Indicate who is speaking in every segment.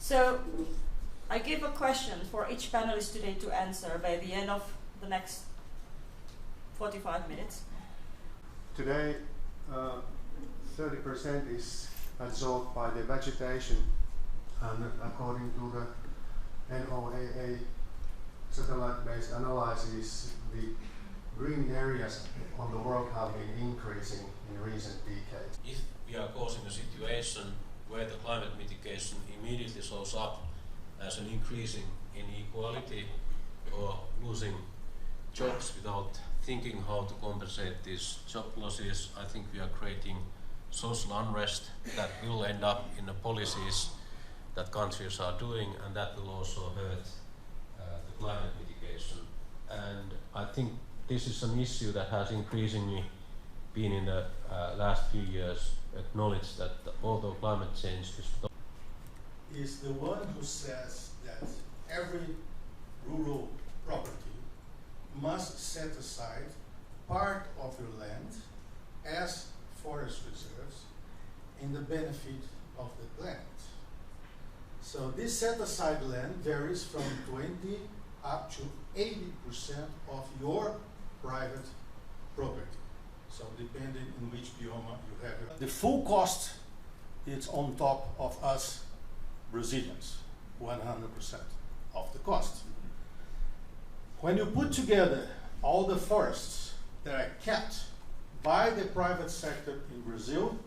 Speaker 1: So I give a question for each panelist today to answer by the end of the next 45 minutes.
Speaker 2: Today, 30% is absorbed by the vegetation, and according to the NOAA satellite-based analysis, the green areas on the world have been increasing in recent decades.
Speaker 3: If we are causing a situation where the climate mitigation immediately shows up as an increasing inequality or losing jobs without thinking how to compensate these job losses, I think we are creating social unrest that will end up in the policies that countries are doing, and that will also hurt the climate mitigation. And I think this is an issue that has increasingly been in the last few years acknowledged, that although climate change
Speaker 4: is the one who says that every rural property must set aside part of your land as forest reserves in the benefit of the land. So this set aside land varies from 20 up to 80% of your private property. So depending on which bioma you have. The full cost is on top of us Brazilians, 100% of the cost. When you put together all the forests that are kept by the private sector in Brazil,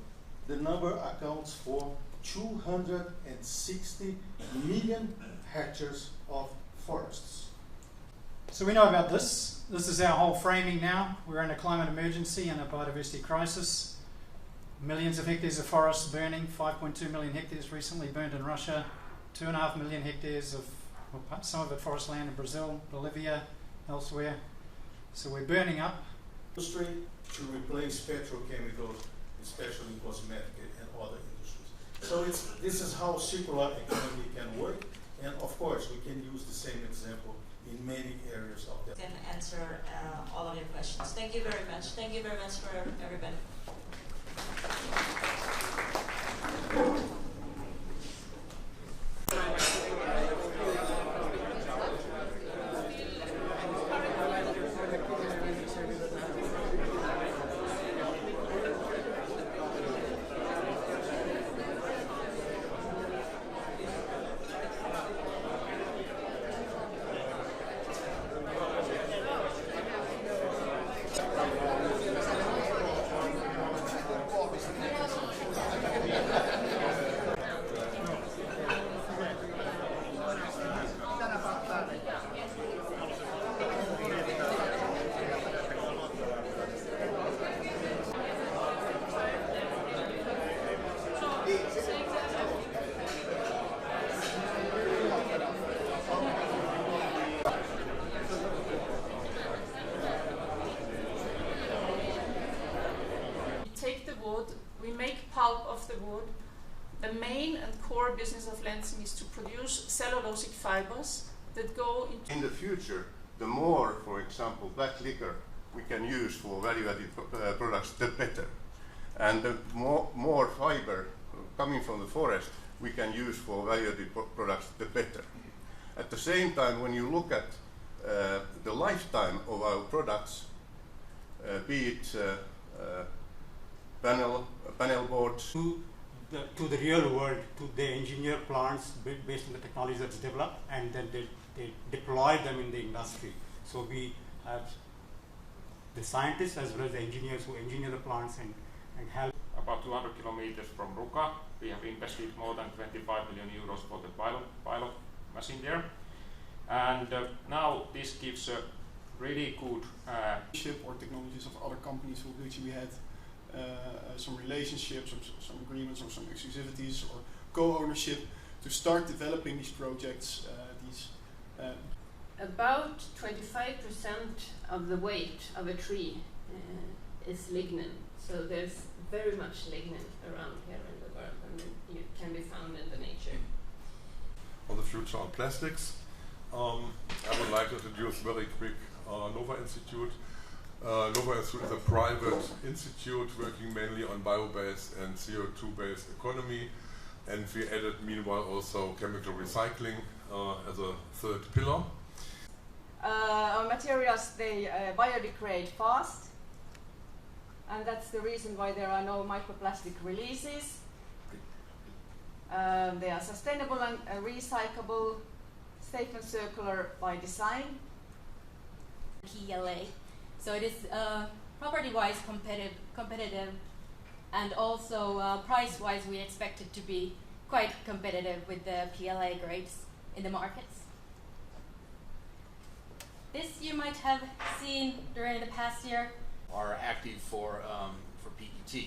Speaker 4: the number accounts for 260 million hectares of forests.
Speaker 5: So we know about this. This is our whole framing now. We're in a climate emergency and a biodiversity crisis. Millions of hectares of forests burning, 5.2 million hectares recently burned in Russia, 2.5 million hectares of, well, some of it forest land in Brazil, Bolivia, elsewhere. So we're burning up.
Speaker 4: Industry to replace petrochemicals, especially in cosmetic and other industries. So this is how circular economy can work, and of course we can use the same example in many areas of that.
Speaker 1: Can answer all of your questions. Thank you very much. Thank you very much for everybody.
Speaker 6: We make pulp of the wood. The main and core business of Lansing is to produce cellulosic fibers that go into...
Speaker 2: In the future, the more, for example, black liquor we can use for value-added products, the better. And the more fiber coming from the forest we can use for value-added products, the better. At the same time, when you look at the lifetime of our products, be it panel boards.
Speaker 7: To the real world, to the engineer plants based on the technology that's developed, and then they deploy them in the industry. So we have the scientists as well as the engineers who engineer the plants and help.
Speaker 8: About 200 kilometers from Ruka, we have invested more than 25 million euros for the pilot machine there. And now this gives a really good
Speaker 9: or technologies of other companies with which we had some relationships, or some agreements, or some exclusivities, or co-ownership to start developing these projects.
Speaker 10: About 25% of the weight of a tree is lignin, so there's very much lignin around here in the world, and it can be found in the nature.
Speaker 11: On the future on plastics, I would like to introduce very quick Nova Institute. Nova Institute is a private institute working mainly on bio-based and CO2-based economy, And we added meanwhile also chemical recycling as a third pillar.
Speaker 12: Our materials, they biodegrade fast, and that's the reason why there are no microplastic releases. They are sustainable and recyclable, safe and circular by design.
Speaker 13: PLA. So it is property-wise competitive, and also price-wise we expect it to be quite competitive with the PLA grades in the markets. This you might have seen during the past year.
Speaker 14: Are active for PET.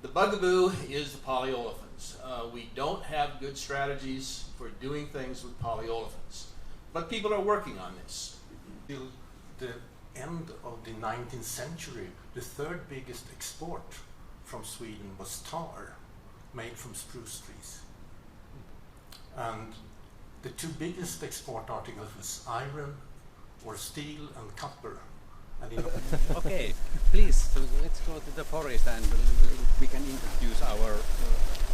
Speaker 14: The bugaboo is the polyolefins. We don't have good strategies for doing things with polyolefins, but people are working on this.
Speaker 7: Till the end of the 19th century, the third biggest export from Sweden was tar, made from spruce trees. And the two biggest export articles was iron or steel and copper. And
Speaker 15: okay, please, so let's go to the forest and we can introduce our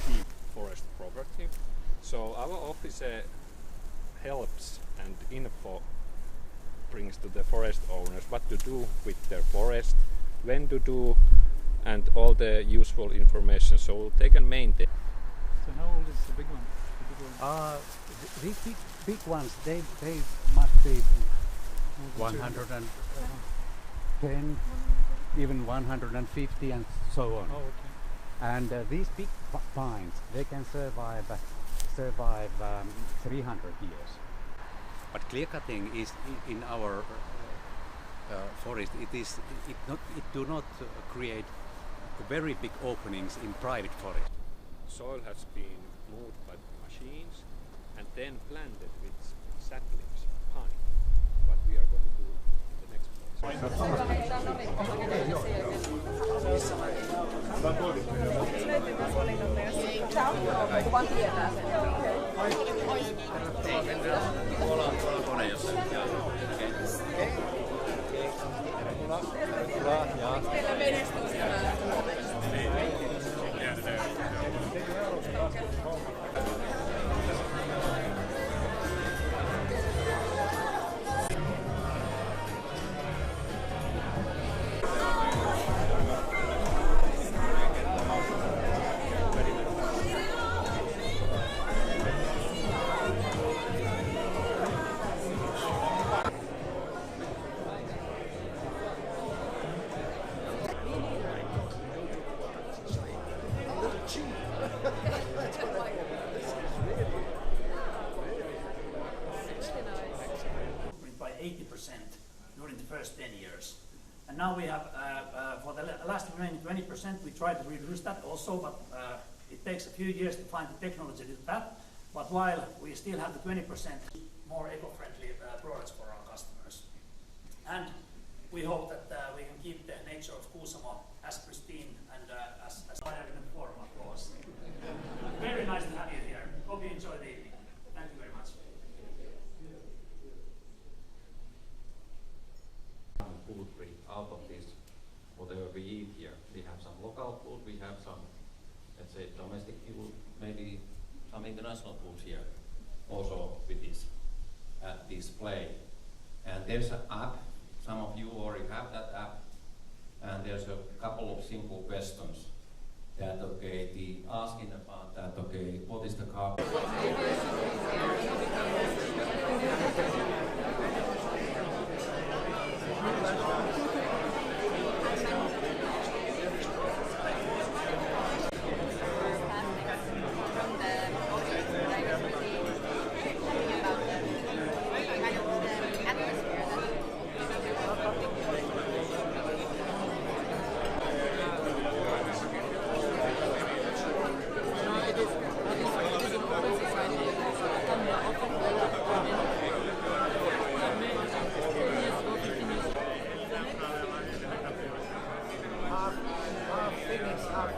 Speaker 16: key forest property. So our office helps and info brings to the forest owners what to do with their forest, when to do, and all the useful information so they can maintain.
Speaker 5: So how old is the big one?
Speaker 15: These big ones, they must be 110, even 150 and so on.
Speaker 5: Oh, okay.
Speaker 15: And these big pines, they can survive 300 years. But clear cutting is in our forest. It do not create very big openings in private forest.
Speaker 16: Soil has been moved by machines and then planted with saplings, pine. What we are going to do in the next
Speaker 17: by 80% during the first 10 years. And now we have, for the last remaining 20%, we try to reduce that also, but it takes a few years to find the technology to do that. But while we still have the 20% more eco-friendly products for our customers. And we hope that we can keep the nature of Kuusamo as pristine and as BioEconomy Forum, of course. Very nice to have you here. Hope you enjoy the evening. Thank you very much.
Speaker 18: Food out of this, whatever we eat here. We have some local food, we have some, let's say, domestic food, maybe some international food here, also with this display. And there's an app, some of you already have that app, and there's a couple of simple questions that, okay, the asking about that, okay, what is the carbon?
Speaker 19: Half Finnish, half